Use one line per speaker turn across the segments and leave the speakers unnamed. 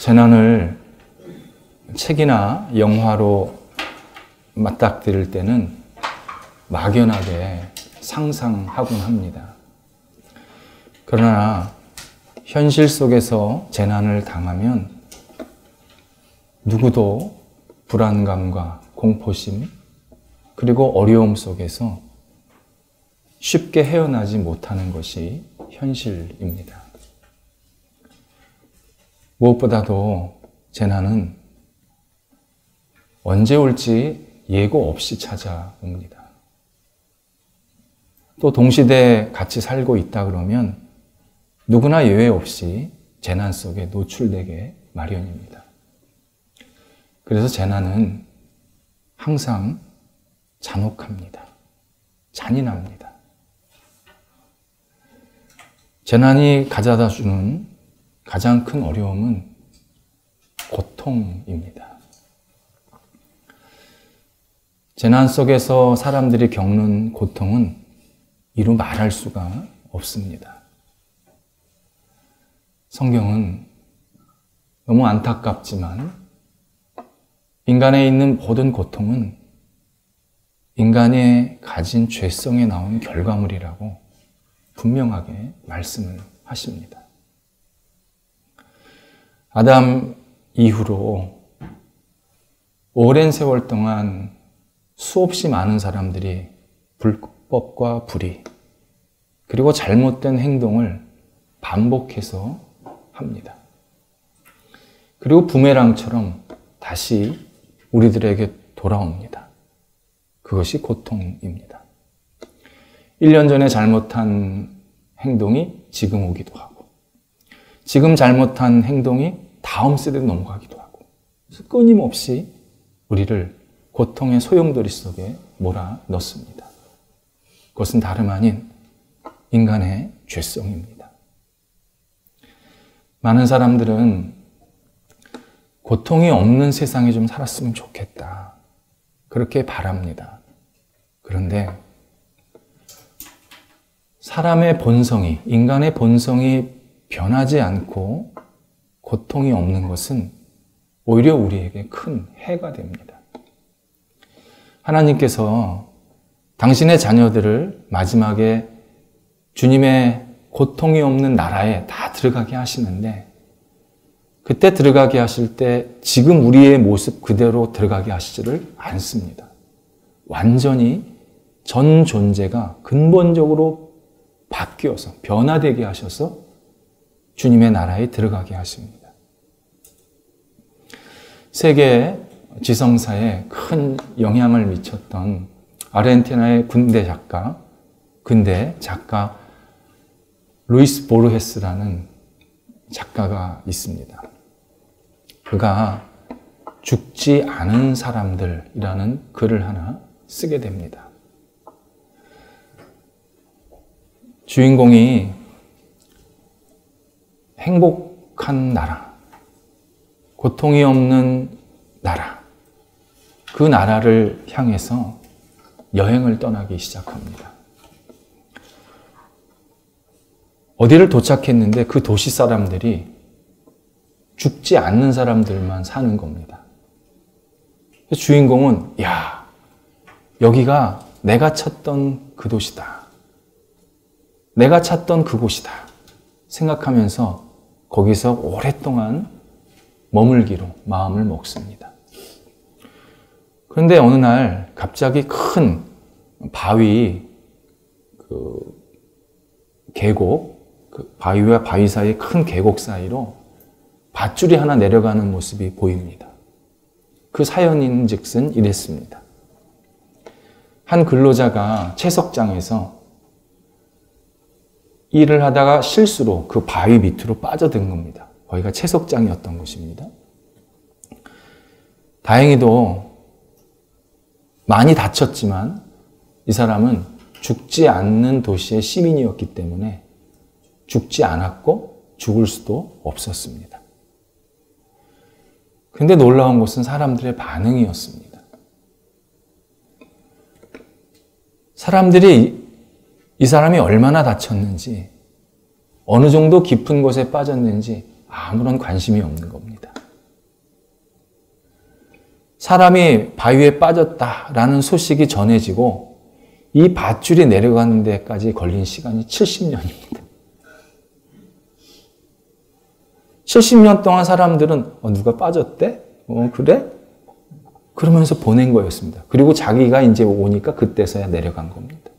재난을 책이나 영화로 맞닥뜨릴 때는 막연하게 상상하곤 합니다. 그러나 현실 속에서 재난을 당하면 누구도 불안감과 공포심 그리고 어려움 속에서 쉽게 헤어나지 못하는 것이 현실입니다. 무엇보다도 재난은 언제 올지 예고 없이 찾아옵니다. 또 동시대에 같이 살고 있다 그러면 누구나 예외 없이 재난 속에 노출되게 마련입니다. 그래서 재난은 항상 잔혹합니다. 잔인합니다. 재난이 가져다 주는 가장 큰 어려움은 고통입니다. 재난 속에서 사람들이 겪는 고통은 이루 말할 수가 없습니다. 성경은 너무 안타깝지만 인간에 있는 모든 고통은 인간이 가진 죄성에 나온 결과물이라고 분명하게 말씀을 하십니다. 아담 이후로 오랜 세월 동안 수없이 많은 사람들이 불법과 불의 그리고 잘못된 행동을 반복해서 합니다. 그리고 부메랑처럼 다시 우리들에게 돌아옵니다. 그것이 고통입니다. 1년 전에 잘못한 행동이 지금 오기도 하고 지금 잘못한 행동이 다음 세대로 넘어가기도 하고 끊임없이 우리를 고통의 소용돌이 속에 몰아 넣습니다. 그것은 다름 아닌 인간의 죄성입니다. 많은 사람들은 고통이 없는 세상에 좀 살았으면 좋겠다. 그렇게 바랍니다. 그런데 사람의 본성이, 인간의 본성이 변하지 않고 고통이 없는 것은 오히려 우리에게 큰 해가 됩니다. 하나님께서 당신의 자녀들을 마지막에 주님의 고통이 없는 나라에 다 들어가게 하시는데 그때 들어가게 하실 때 지금 우리의 모습 그대로 들어가게 하시지를 않습니다. 완전히 전 존재가 근본적으로 바뀌어서 변화되게 하셔서 주님의 나라에 들어가게 하십니다. 세계 지성사에 큰 영향을 미쳤던 아르헨티나의 근대 작가 루이스 보르헤스라는 작가가 있습니다. 그가 죽지 않은 사람들이라는 글을 하나 쓰게 됩니다. 주인공이 행복한 나라, 고통이 없는 나라, 그 나라를 향해서 여행을 떠나기 시작합니다. 어디를 도착했는데 그 도시 사람들이 죽지 않는 사람들만 사는 겁니다. 주인공은 야, 여기가 내가 찾던 그 도시다. 내가 찾던 그곳이다. 생각하면서 거기서 오랫동안 머물기로 마음을 먹습니다. 그런데 어느 날 갑자기 큰 바위, 계곡, 바위와 바위 사이의 큰 계곡 사이로 밧줄이 하나 내려가는 모습이 보입니다. 그 사연인즉슨 이랬습니다. 한 근로자가 채석장에서 일을 하다가 실수로 그 바위 밑으로 빠져든 겁니다. 거기가 채석장이었던 곳입니다. 다행히도 많이 다쳤지만 이 사람은 죽지 않는 도시의 시민이었기 때문에 죽지 않았고 죽을 수도 없었습니다. 근데 놀라운 것은 사람들의 반응이었습니다. 사람들이 이 사람이 얼마나 다쳤는지, 어느 정도 깊은 곳에 빠졌는지 아무런 관심이 없는 겁니다. 사람이 바위에 빠졌다라는 소식이 전해지고 이 밧줄이 내려가는 데까지 걸린 시간이 70년입니다. 70년 동안 사람들은 누가 빠졌대? 그래? 그러면서 보낸 거였습니다. 그리고 자기가 이제 오니까 그때서야 내려간 겁니다.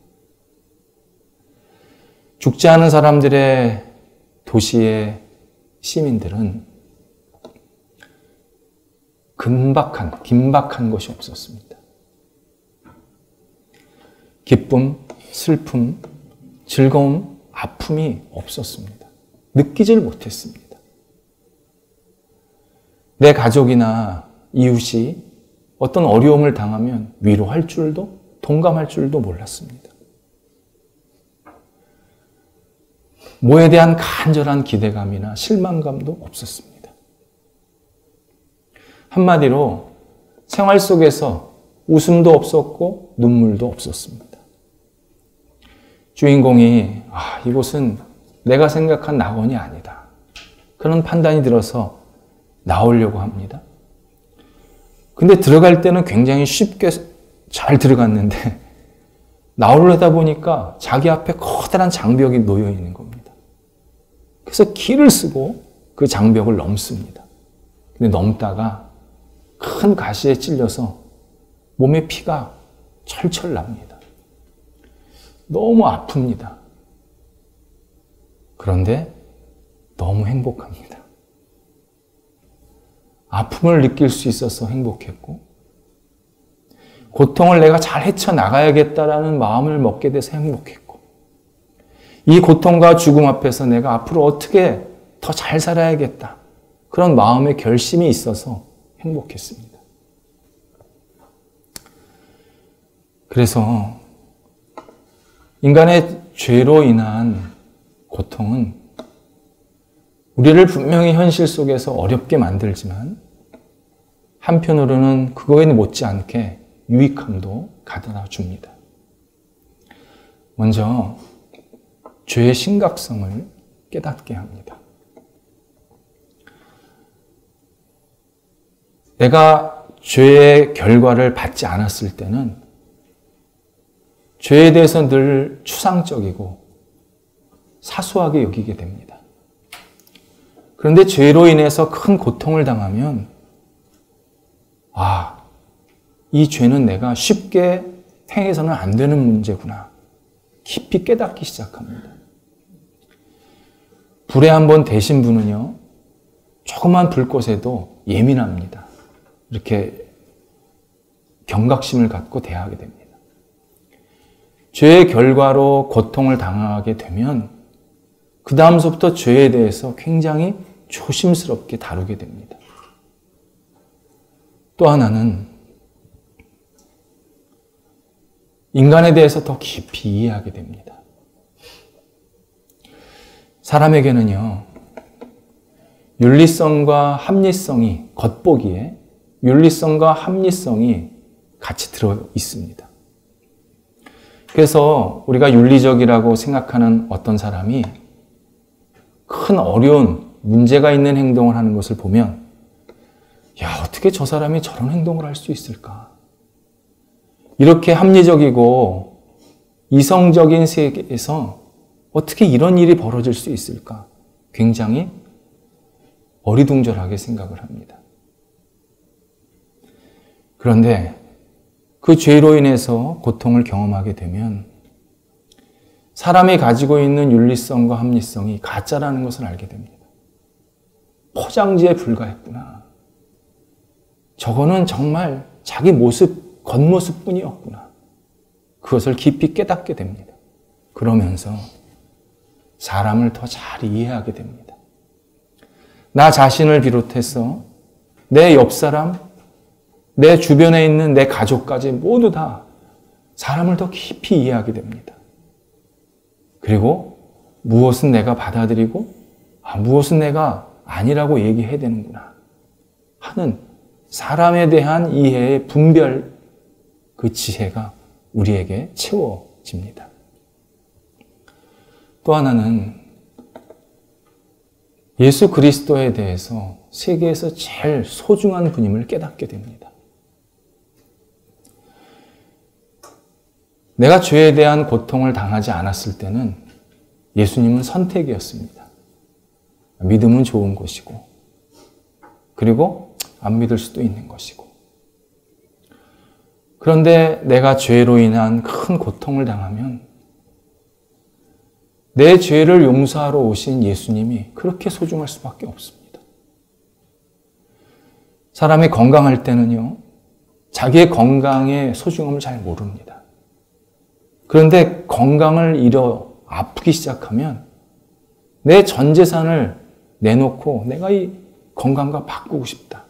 죽지 않은 사람들의 도시의 시민들은 긴박한 것이 없었습니다. 기쁨, 슬픔, 즐거움, 아픔이 없었습니다. 느끼질 못했습니다. 내 가족이나 이웃이 어떤 어려움을 당하면 위로할 줄도 동감할 줄도 몰랐습니다. 뭐에 대한 간절한 기대감이나 실망감도 없었습니다. 한마디로 생활 속에서 웃음도 없었고 눈물도 없었습니다. 주인공이 이곳은 내가 생각한 낙원이 아니다. 그런 판단이 들어서 나오려고 합니다. 근데 들어갈 때는 굉장히 쉽게 잘 들어갔는데 나오려다 보니까 자기 앞에 커다란 장벽이 놓여 있는 겁니다. 그래서 기를 쓰고 그 장벽을 넘습니다. 근데 넘다가 큰 가시에 찔려서 몸에 피가 철철 납니다. 너무 아픕니다. 그런데 너무 행복합니다. 아픔을 느낄 수 있어서 행복했고 고통을 내가 잘 헤쳐나가야겠다라는 마음을 먹게 돼서 행복했고 이 고통과 죽음 앞에서 내가 앞으로 어떻게 더 잘 살아야겠다 그런 마음의 결심이 있어서 행복했습니다. 그래서 인간의 죄로 인한 고통은 우리를 분명히 현실 속에서 어렵게 만들지만 한편으로는 그거에 못지않게 유익함도 가져다 줍니다. 먼저 죄의 심각성을 깨닫게 합니다. 내가 죄의 결과를 받지 않았을 때는 죄에 대해서 늘 추상적이고 사소하게 여기게 됩니다. 그런데 죄로 인해서 큰 고통을 당하면 이 죄는 내가 쉽게 행해서는 안 되는 문제구나. 깊이 깨닫기 시작합니다. 불에 한번 데신 분은요, 조그만 불꽃에도 예민합니다. 이렇게 경각심을 갖고 대하게 됩니다. 죄의 결과로 고통을 당하게 되면 그 다음서부터 죄에 대해서 굉장히 조심스럽게 다루게 됩니다. 또 하나는 인간에 대해서 더 깊이 이해하게 됩니다. 사람에게는요, 윤리성과 합리성이 겉보기에 윤리성과 합리성이 같이 들어 있습니다. 그래서 우리가 윤리적이라고 생각하는 어떤 사람이 큰 어려운 문제가 있는 행동을 하는 것을 보면 어떻게 저 사람이 저런 행동을 할 수 있을까? 이렇게 합리적이고 이성적인 세계에서 어떻게 이런 일이 벌어질 수 있을까? 굉장히 어리둥절하게 생각을 합니다. 그런데 그 죄로 인해서 고통을 경험하게 되면 사람이 가지고 있는 윤리성과 합리성이 가짜라는 것을 알게 됩니다. 포장지에 불과했구나. 저거는 정말 자기 모습, 겉모습뿐이었구나. 그것을 깊이 깨닫게 됩니다. 그러면서 사람을 더 잘 이해하게 됩니다. 나 자신을 비롯해서 내 옆사람, 내 주변에 있는 내 가족까지 모두 다 사람을 더 깊이 이해하게 됩니다. 그리고 무엇은 내가 받아들이고 무엇은 내가 아니라고 얘기해야 되는구나 하는 사람에 대한 이해의 분별, 그 지혜가 우리에게 채워집니다. 또 하나는 예수 그리스도에 대해서 세계에서 제일 소중한 분임을 깨닫게 됩니다. 내가 죄에 대한 고통을 당하지 않았을 때는 예수님은 선택이었습니다. 믿음은 좋은 것이고, 그리고 안 믿을 수도 있는 것이고. 그런데 내가 죄로 인한 큰 고통을 당하면 내 죄를 용서하러 오신 예수님이 그렇게 소중할 수밖에 없습니다. 사람이 건강할 때는요, 자기의 건강의 소중함을 잘 모릅니다. 그런데 건강을 잃어 아프기 시작하면 내 전 재산을 내놓고 내가 이 건강과 바꾸고 싶다.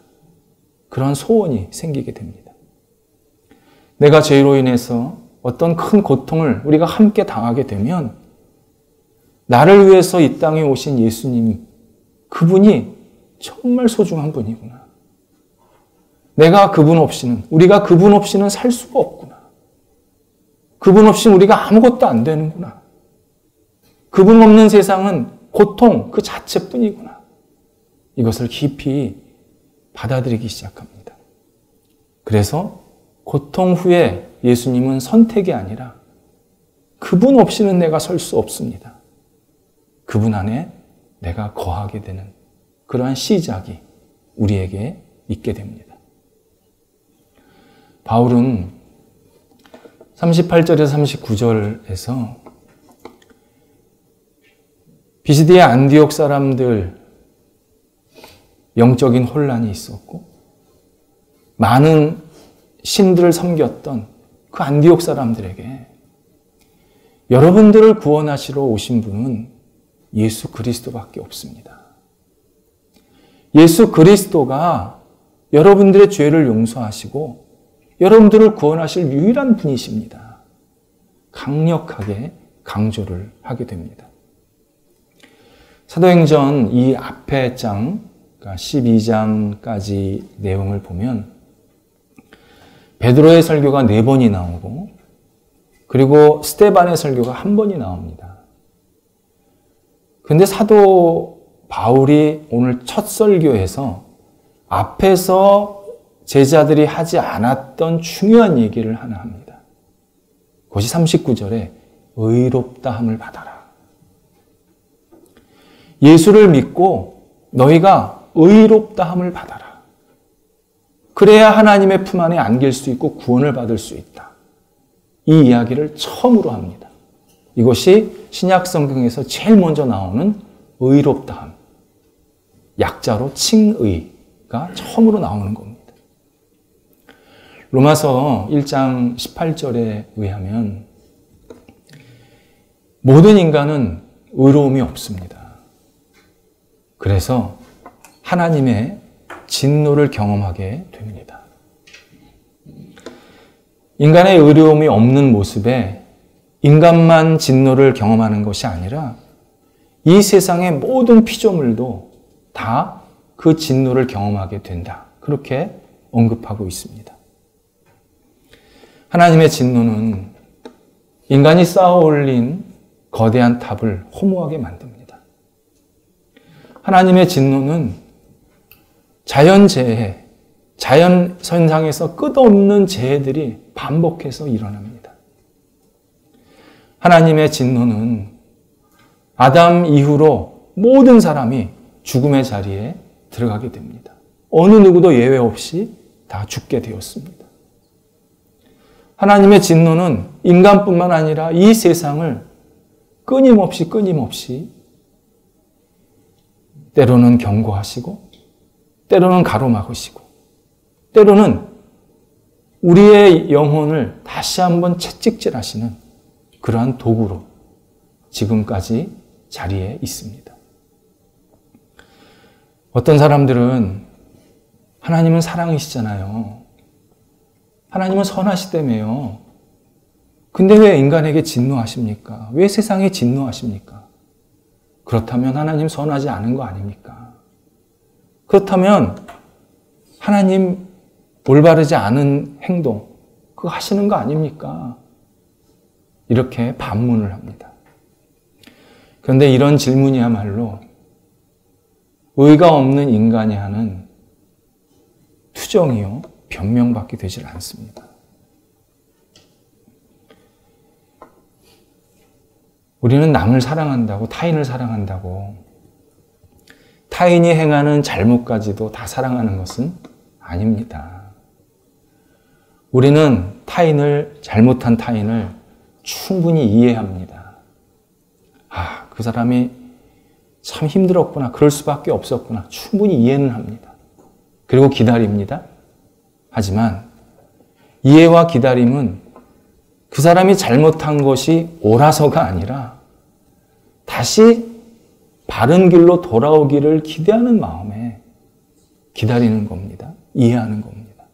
그런 소원이 생기게 됩니다. 내가 죄로 인해서 어떤 큰 고통을 우리가 함께 당하게 되면 나를 위해서 이 땅에 오신 예수님, 그분이 정말 소중한 분이구나. 내가 그분 없이는, 우리가 그분 없이는 살 수가 없구나. 그분 없이는 우리가 아무것도 안 되는구나. 그분 없는 세상은 고통 그 자체뿐이구나. 이것을 깊이 받아들이기 시작합니다. 그래서 고통 후에 예수님은 선택이 아니라 그분 없이는 내가 설 수 없습니다. 그분 안에 내가 거하게 되는 그러한 시작이 우리에게 있게 됩니다. 바울은 38절에서 39절에서 비시디의 안디옥 사람들 영적인 혼란이 있었고 많은 신들을 섬겼던 그 안디옥 사람들에게 여러분들을 구원하시러 오신 분은 예수 그리스도밖에 없습니다. 예수 그리스도가 여러분들의 죄를 용서하시고 여러분들을 구원하실 유일한 분이십니다. 강력하게 강조를 하게 됩니다. 사도행전 이 앞에 장, 그러니까 12장까지 내용을 보면 베드로의 설교가 4번이 나오고 그리고 스데반의 설교가 1번이 나옵니다. 그런데 사도 바울이 오늘 첫 설교에서 앞에서 제자들이 하지 않았던 중요한 얘기를 하나 합니다. 그것이 39절에 의롭다함을 받아라. 예수를 믿고 너희가 의롭다함을 받아라. 그래야 하나님의 품 안에 안길 수 있고 구원을 받을 수 있다. 이 이야기를 처음으로 합니다. 이것이 신약 성경에서 제일 먼저 나오는 의롭다함. 약자로 칭의가 처음으로 나오는 겁니다. 로마서 1장 18절에 의하면 모든 인간은 의로움이 없습니다. 그래서 하나님의 진노를 경험하게 됩니다. 인간의 의로움이 없는 모습에 인간만 진노를 경험하는 것이 아니라 이 세상의 모든 피조물도 다 그 진노를 경험하게 된다. 그렇게 언급하고 있습니다. 하나님의 진노는 인간이 쌓아 올린 거대한 탑을 허무하게 만듭니다. 하나님의 진노는 자연재해, 자연선상에서 끝없는 재해들이 반복해서 일어납니다. 하나님의 진노는 아담 이후로 모든 사람이 죽음의 자리에 들어가게 됩니다. 어느 누구도 예외 없이 다 죽게 되었습니다. 하나님의 진노는 인간뿐만 아니라 이 세상을 끊임없이 때로는 경고하시고 때로는 가로막으시고 때로는 우리의 영혼을 다시 한번 채찍질하시는 그러한 도구로 지금까지 자리에 있습니다. 어떤 사람들은 하나님은 사랑이시잖아요. 하나님은 선하시다며요. 근데 왜 인간에게 진노하십니까? 왜 세상에 진노하십니까? 그렇다면 하나님 선하지 않은 거 아닙니까? 그렇다면 하나님 올바르지 않은 행동, 그거 하시는 거 아닙니까? 이렇게 반문을 합니다. 그런데 이런 질문이야말로 의가 없는 인간이 하는 투정이요, 변명밖에 되질 않습니다. 우리는 남을 사랑한다고, 타인을 사랑한다고, 타인이 행하는 잘못까지도 다 사랑하는 것은 아닙니다. 우리는 잘못한 타인을 충분히 이해합니다. 아, 그 사람이 참 힘들었구나. 그럴 수밖에 없었구나. 충분히 이해는 합니다. 그리고 기다립니다. 하지만 이해와 기다림은 그 사람이 잘못한 것이 옳아서가 아니라 다시 바른 길로 돌아오기를 기대하는 마음에 기다리는 겁니다. 이해하는 겁니다.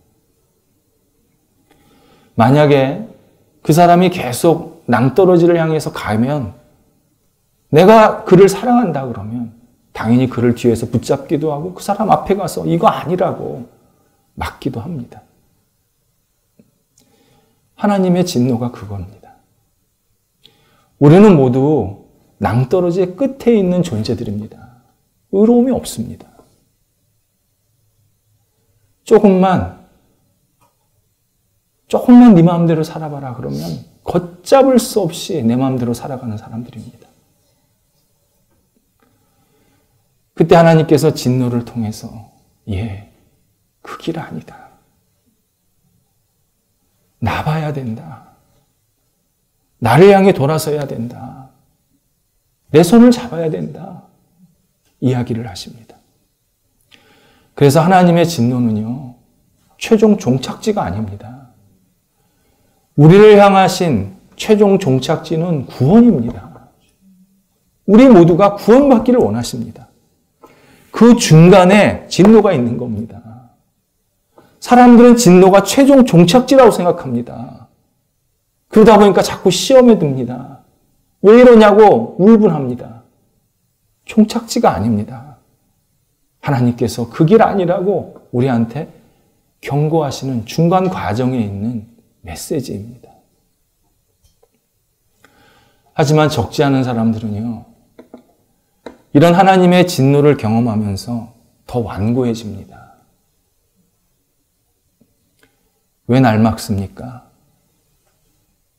만약에 그 사람이 계속 낭떠러지를 향해서 가면 내가 그를 사랑한다 그러면 당연히 그를 뒤에서 붙잡기도 하고 그 사람 앞에 가서 이거 아니라고 막기도 합니다. 하나님의 진노가 그겁니다. 우리는 모두 낭떠러지의 끝에 있는 존재들입니다. 의로움이 없습니다. 조금만 네 마음대로 살아봐라 그러면 걷잡을 수 없이 내 마음대로 살아가는 사람들입니다. 그때 하나님께서 진노를 통해서 그 길 아니다. 나봐야 된다. 나를 향해 돌아서야 된다. 내 손을 잡아야 된다. 이야기를 하십니다. 그래서 하나님의 진노는요, 최종 종착지가 아닙니다. 우리를 향하신 최종 종착지는 구원입니다. 우리 모두가 구원받기를 원하십니다. 그 중간에 진노가 있는 겁니다. 사람들은 진노가 최종 종착지라고 생각합니다. 그러다 보니까 자꾸 시험에 듭니다. 왜 이러냐고 울분합니다. 종착지가 아닙니다. 하나님께서 그 길 아니라고 우리한테 경고하시는 중간 과정에 있는 메시지입니다. 하지만 적지 않은 사람들은요, 이런 하나님의 진노를 경험하면서 더 완고해집니다. 왜 날 막습니까?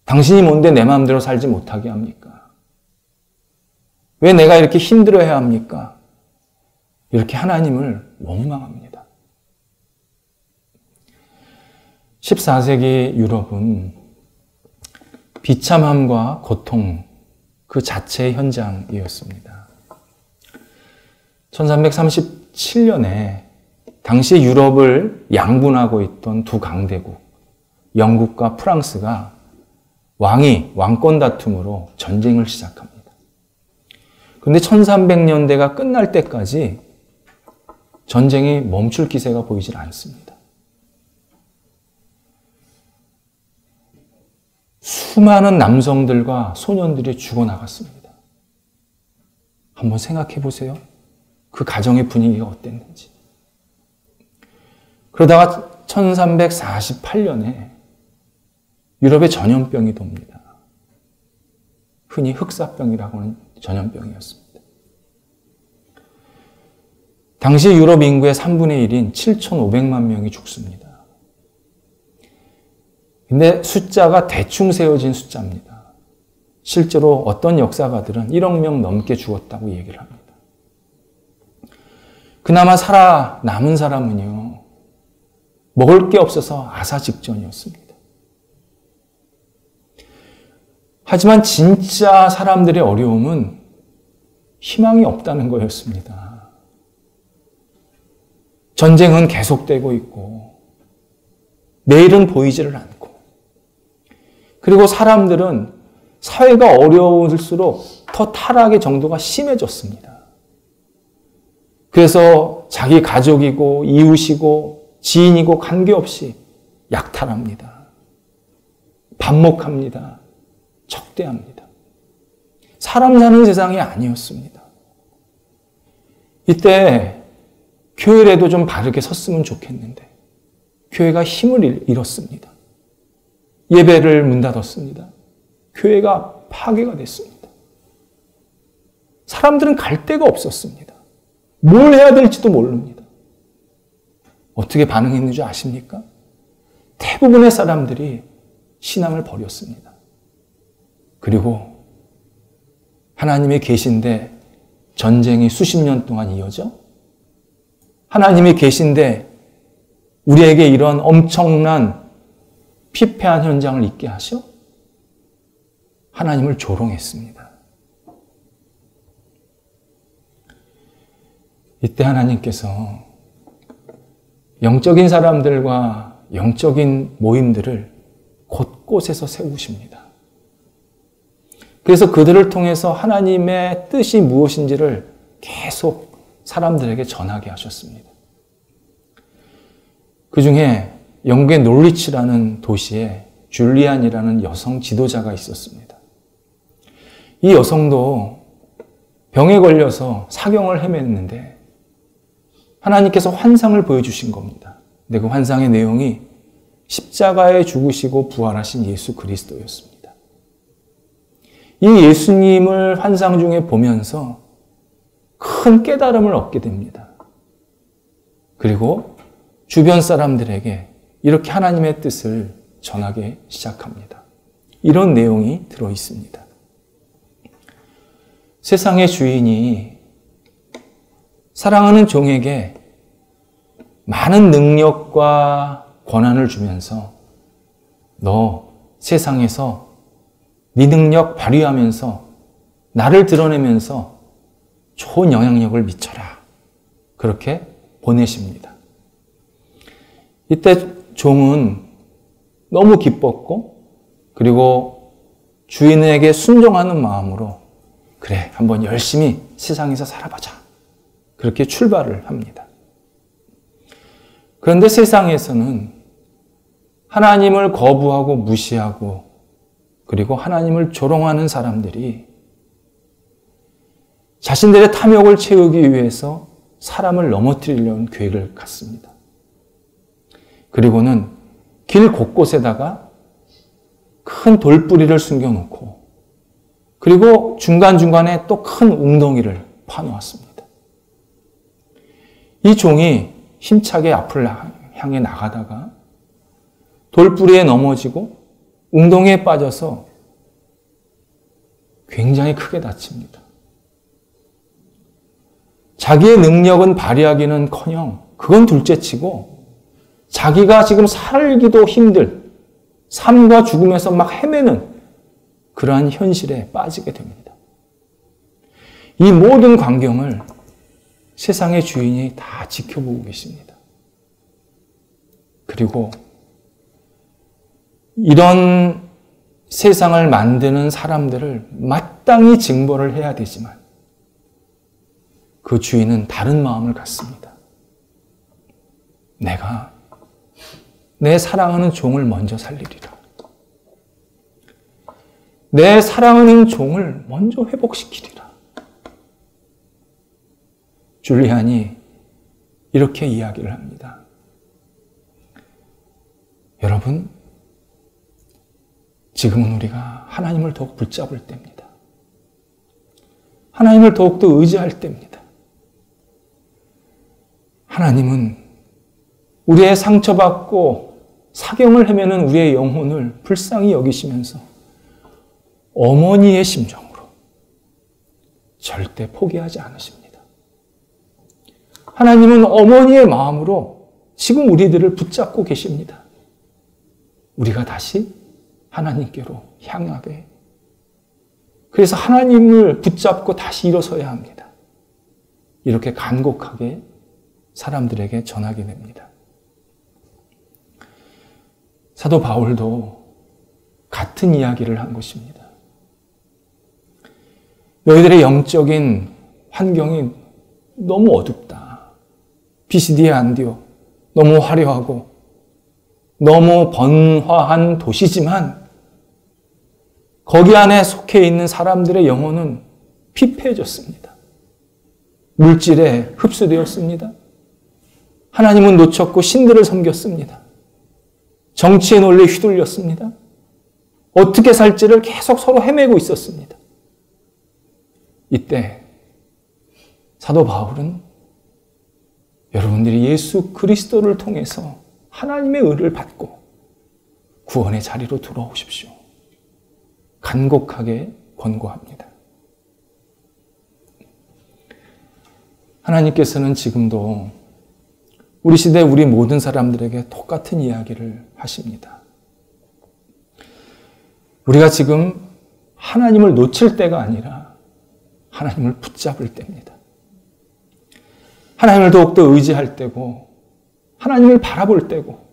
당신이 뭔데 내 마음대로 살지 못하게 합니까? 왜 내가 이렇게 힘들어야 합니까? 이렇게 하나님을 원망합니다. 14세기 유럽은 비참함과 고통 그 자체의 현장이었습니다. 1337년에 당시 유럽을 양분하고 있던 두 강대국, 영국과 프랑스가 왕권 다툼으로 전쟁을 시작합니다. 그런데 1300년대가 끝날 때까지 전쟁이 멈출 기세가 보이질 않습니다. 수많은 남성들과 소년들이 죽어나갔습니다. 한번 생각해 보세요. 그 가정의 분위기가 어땠는지. 그러다가 1348년에 유럽에 전염병이 돕니다. 흔히 흑사병이라고 하는 전염병이었습니다. 당시 유럽 인구의 3분의 1인 7,500만 명이 죽습니다. 근데 숫자가 대충 세워진 숫자입니다. 실제로 어떤 역사가들은 1억 명 넘게 죽었다고 얘기를 합니다. 그나마 살아남은 사람은요, 먹을 게 없어서 아사 직전이었습니다. 하지만 진짜 사람들의 어려움은 희망이 없다는 거였습니다. 전쟁은 계속되고 있고 내일은 보이지를 않고, 그리고 사람들은 사회가 어려울수록 더 타락의 정도가 심해졌습니다. 그래서 자기 가족이고 이웃이고 지인이고 관계없이 약탈합니다. 반목합니다. 적대합니다. 사람 사는 세상이 아니었습니다. 이때 교회라도 좀 바르게 섰으면 좋겠는데 교회가 힘을 잃었습니다. 예배를 문 닫았습니다. 교회가 파괴가 됐습니다. 사람들은 갈 데가 없었습니다. 뭘 해야 될지도 모릅니다. 어떻게 반응했는 줄 아십니까? 대부분의 사람들이 신앙을 버렸습니다. 그리고 하나님이 계신데 전쟁이 수십 년 동안 이어져? 하나님이 계신데 우리에게 이런 엄청난 피폐한 현장을 있게 하셔? 하나님을 조롱했습니다. 이때 하나님께서 영적인 사람들과 영적인 모임들을 곳곳에서 세우십니다. 그래서 그들을 통해서 하나님의 뜻이 무엇인지를 계속 사람들에게 전하게 하셨습니다. 그 중에 영국의 놀리치라는 도시에 줄리안이라는 여성 지도자가 있었습니다. 이 여성도 병에 걸려서 사경을 헤맸는데 하나님께서 환상을 보여주신 겁니다. 근데 그 환상의 내용이 십자가에 죽으시고 부활하신 예수 그리스도였습니다. 이 예수님을 환상 중에 보면서 큰 깨달음을 얻게 됩니다. 그리고 주변 사람들에게 이렇게 하나님의 뜻을 전하기 시작합니다. 이런 내용이 들어 있습니다. 세상의 주인이 사랑하는 종에게 많은 능력과 권한을 주면서 너 세상에서 네 능력 발휘하면서 나를 드러내면서 좋은 영향력을 미쳐라. 그렇게 보내십니다. 이때 종은 너무 기뻤고 그리고 주인에게 순종하는 마음으로 그래, 한번 열심히 세상에서 살아보자. 그렇게 출발을 합니다. 그런데 세상에서는 하나님을 거부하고 무시하고 그리고 하나님을 조롱하는 사람들이 자신들의 탐욕을 채우기 위해서 사람을 넘어뜨리려는 계획을 갖습니다. 그리고는 길 곳곳에다가 큰 돌뿌리를 숨겨놓고 그리고 중간중간에 또 큰 웅덩이를 파놓았습니다. 이 종이 힘차게 앞을 향해 나가다가 돌뿌리에 넘어지고 웅덩이에 빠져서 굉장히 크게 다칩니다. 자기의 능력은 발휘하기는커녕 그건 둘째치고 자기가 지금 살기도 힘들 삶과 죽음에서 막 헤매는 그러한 현실에 빠지게 됩니다. 이 모든 광경을 세상의 주인이 다 지켜보고 계십니다. 그리고 이런 세상을 만드는 사람들을 마땅히 징벌을 해야 되지만 그 주인은 다른 마음을 갖습니다. 내가 내 사랑하는 종을 먼저 살리리라. 내 사랑하는 종을 먼저 회복시키리라. 줄리안이 이렇게 이야기를 합니다. 여러분, 지금은 우리가 하나님을 더욱 붙잡을 때입니다. 하나님을 더욱더 의지할 때입니다. 하나님은 우리의 상처받고 사경을 헤매는 우리의 영혼을 불쌍히 여기시면서 어머니의 심정으로 절대 포기하지 않으십니다. 하나님은 어머니의 마음으로 지금 우리들을 붙잡고 계십니다. 우리가 다시 하나님께로 향하게. 그래서 하나님을 붙잡고 다시 일어서야 합니다. 이렇게 간곡하게 사람들에게 전하게 됩니다. 사도 바울도 같은 이야기를 한 것입니다. 너희들의 영적인 환경이 너무 어둡다. 비시디에 안디오 너무 화려하고 너무 번화한 도시지만 거기 안에 속해 있는 사람들의 영혼은 피폐해졌습니다. 물질에 흡수되었습니다. 하나님은 놓쳤고 신들을 섬겼습니다. 정치의 논리에 휘둘렸습니다. 어떻게 살지를 계속 서로 헤매고 있었습니다. 이때 사도 바울은 여러분들이 예수 그리스도를 통해서 하나님의 의를 받고 구원의 자리로 돌아오십시오. 간곡하게 권고합니다. 하나님께서는 지금도 우리 시대 우리 모든 사람들에게 똑같은 이야기를 하십니다. 우리가 지금 하나님을 놓칠 때가 아니라 하나님을 붙잡을 때입니다. 하나님을 더욱더 의지할 때고 하나님을 바라볼 때고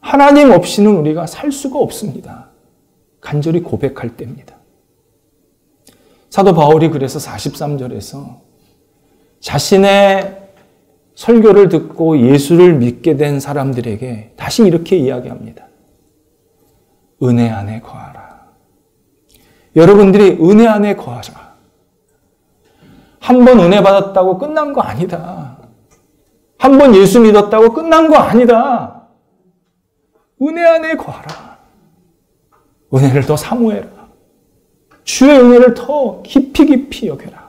하나님 없이는 우리가 살 수가 없습니다. 간절히 고백할 때입니다. 사도 바울이 그래서 43절에서 자신의 설교를 듣고 예수를 믿게 된 사람들에게 다시 이렇게 이야기합니다. 은혜 안에 거하라. 여러분들이 은혜 안에 거하라. 한 번 은혜 받았다고 끝난 거 아니다. 한 번 예수 믿었다고 끝난 거 아니다. 은혜 안에 거하라. 은혜를 더 사모해라. 주의 은혜를 더 깊이 여겨라.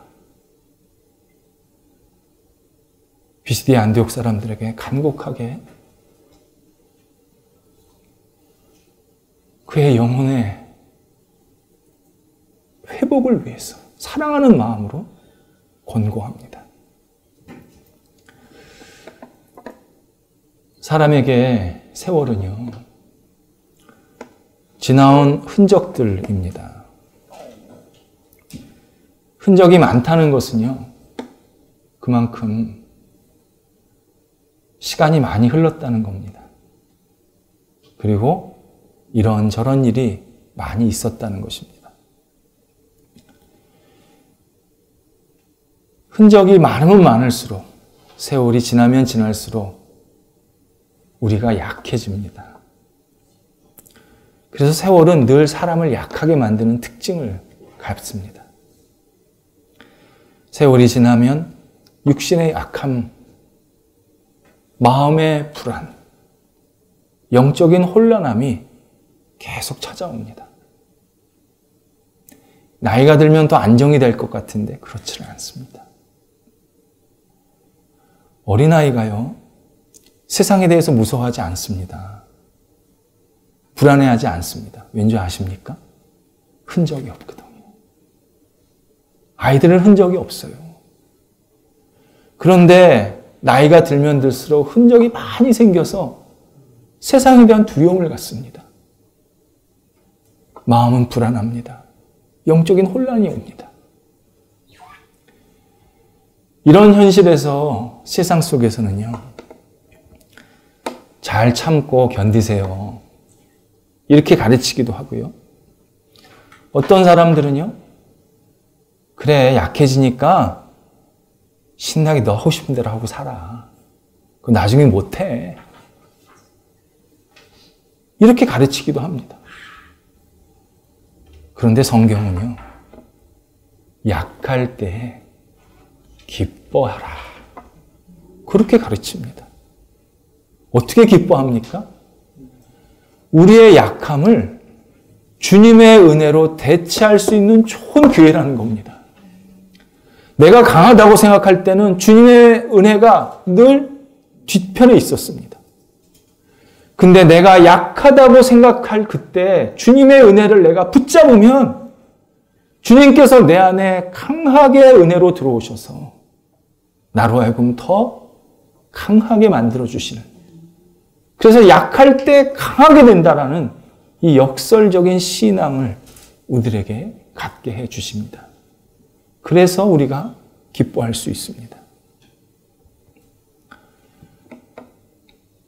비시디아 안디옥 사람들에게 간곡하게 그의 영혼의 회복을 위해서 사랑하는 마음으로 권고합니다. 사람에게 세월은요, 지나온 흔적들입니다. 흔적이 많다는 것은요, 그만큼 시간이 많이 흘렀다는 겁니다. 그리고 이런저런 일이 많이 있었다는 것입니다. 흔적이 많으면 많을수록, 세월이 지나면 지날수록 우리가 약해집니다. 그래서 세월은 늘 사람을 약하게 만드는 특징을 갖습니다. 세월이 지나면 육신의 약함, 마음의 불안, 영적인 혼란함이 계속 찾아옵니다. 나이가 들면 더 안정이 될 것 같은데 그렇지는 않습니다. 어린아이가요, 세상에 대해서 무서워하지 않습니다. 불안해하지 않습니다. 왠지 아십니까? 흔적이 없거든요. 아이들은 흔적이 없어요. 그런데 나이가 들면 들수록 흔적이 많이 생겨서 세상에 대한 두려움을 갖습니다. 마음은 불안합니다. 영적인 혼란이 옵니다. 이런 현실에서 세상 속에서는요, 잘 참고 견디세요. 이렇게 가르치기도 하고요. 어떤 사람들은요, 그래, 약해지니까 신나게 너 하고 싶은 대로 하고 살아. 그거 나중에 못해. 이렇게 가르치기도 합니다. 그런데 성경은요, 약할 때 기뻐하라. 그렇게 가르칩니다. 어떻게 기뻐합니까? 우리의 약함을 주님의 은혜로 대체할 수 있는 좋은 기회라는 겁니다. 내가 강하다고 생각할 때는 주님의 은혜가 늘 뒤편에 있었습니다. 근데 내가 약하다고 생각할 그때 주님의 은혜를 내가 붙잡으면 주님께서 내 안에 강하게 은혜로 들어오셔서 나로 하여금 더 강하게 만들어주시는, 그래서 약할 때 강하게 된다라는 이 역설적인 신앙을 우리들에게 갖게 해주십니다. 그래서 우리가 기뻐할 수 있습니다.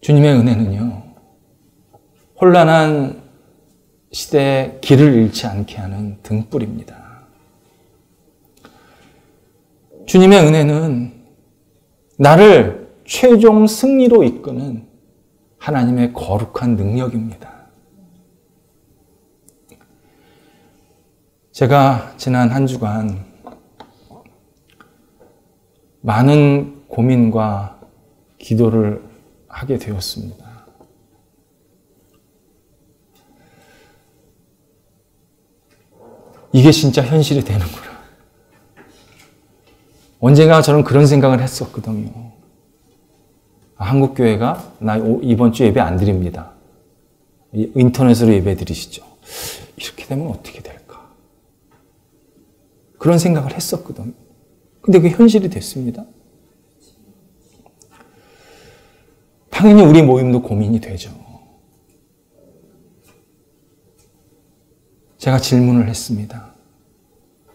주님의 은혜는요, 혼란한 시대에 길을 잃지 않게 하는 등불입니다. 주님의 은혜는 나를 최종 승리로 이끄는 하나님의 거룩한 능력입니다. 제가 지난 한 주간 많은 고민과 기도를 하게 되었습니다. 이게 진짜 현실이 되는구나. 언젠가 저는 그런 생각을 했었거든요. 한국교회가 나 이번 주 예배 안 드립니다. 인터넷으로 예배 드리시죠. 이렇게 되면 어떻게 될까? 그런 생각을 했었거든요. 근데 그게 현실이 됐습니다. 당연히 우리 모임도 고민이 되죠. 제가 질문을 했습니다.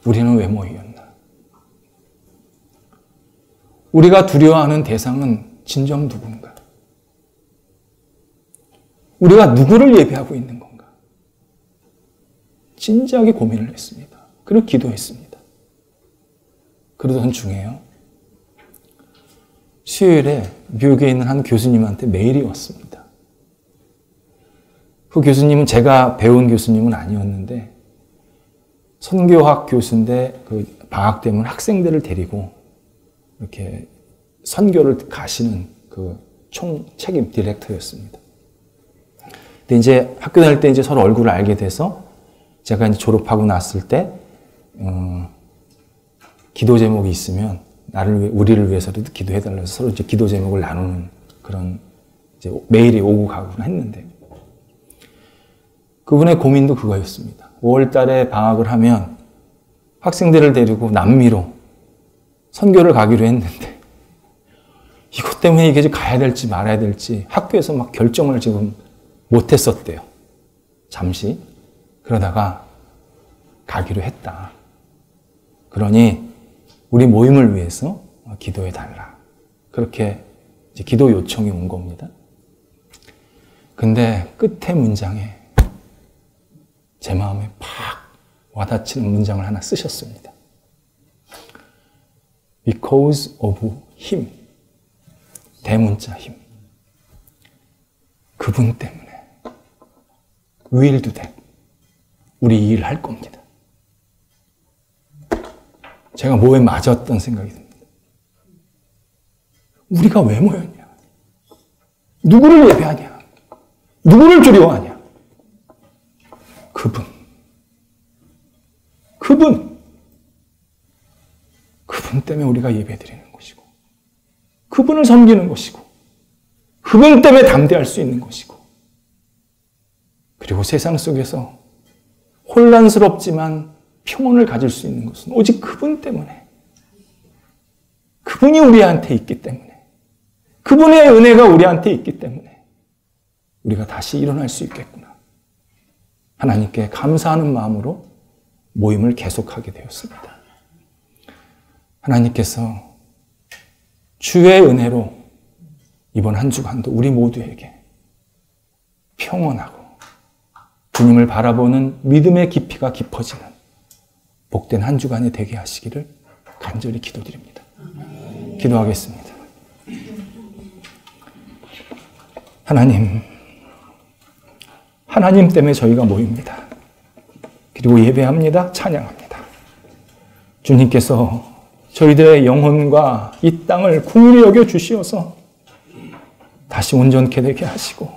우리는 왜 모였나? 우리가 두려워하는 대상은 진정 누군가? 우리가 누구를 예배하고 있는 건가? 진지하게 고민을 했습니다. 그리고 기도했습니다. 그러던 중에요. 수요일에 미국에 있는 한 교수님한테 메일이 왔습니다. 그 교수님은 제가 배운 교수님은 아니었는데 선교학 교수인데 그 방학 되면 학생들을 데리고 이렇게 선교를 가시는 그 총 책임 디렉터였습니다. 근데 이제 학교 다닐 때 이제 서로 얼굴을 알게 돼서 제가 이제 졸업하고 났을 때 기도 제목이 있으면 우리를 위해서라도 기도해달라고 해서 서로 이제 기도 제목을 나누는 그런 이제 메일이 오고 가곤 했는데 그분의 고민도 그거였습니다. 5월 달에 방학을 하면 학생들을 데리고 남미로 선교를 가기로 했는데 이것 때문에 이게 가야 될지 말아야 될지 학교에서 막 결정을 지금 못했었대요. 잠시. 그러다가 가기로 했다. 그러니 우리 모임을 위해서 기도해달라. 그렇게 이제 기도 요청이 온 겁니다. 근데 끝에 문장에 제 마음에 팍 와닿치는 문장을 하나 쓰셨습니다. Because of him. 대문자 힘. 그분 때문에 will do that. 우리 이 일을 할 겁니다. 제가 뭐에 맞았던 생각이 듭니다. 우리가 왜 모였냐? 누구를 예배하냐? 누구를 두려워하냐? 그분 때문에 우리가 예배드리는 것이고 그분을 섬기는 것이고 그분 때문에 담대할 수 있는 것이고 그리고 세상 속에서 혼란스럽지만 평온을 가질 수 있는 것은 오직 그분 때문에 그분이 우리한테 있기 때문에 그분의 은혜가 우리한테 있기 때문에 우리가 다시 일어날 수 있겠구나. 하나님께 감사하는 마음으로 모임을 계속하게 되었습니다. 하나님께서 주의 은혜로 이번 한 주간도 우리 모두에게 평온하고 주님을 바라보는 믿음의 깊이가 깊어지는 복된 한 주간이 되게 하시기를 간절히 기도드립니다. 기도하겠습니다. 하나님 때문에 저희가 모입니다. 그리고 예배합니다. 찬양합니다. 주님께서 저희들의 영혼과 이 땅을 긍휼히 여겨 주시어서 다시 온전케 되게 하시고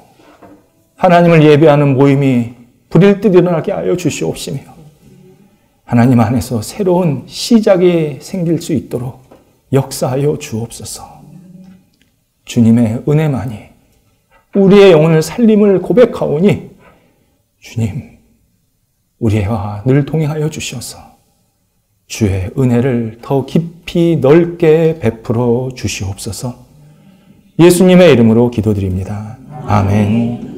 하나님을 예배하는 모임이 불일 듯 일어나게 하여 주시옵시며 하나님 안에서 새로운 시작이 생길 수 있도록 역사하여 주옵소서. 주님의 은혜만이 우리의 영혼을 살림을 고백하오니 주님 우리와 늘 동행하여 주셔서 주의 은혜를 더 깊이 넓게 베풀어 주시옵소서. 예수님의 이름으로 기도드립니다. 아멘.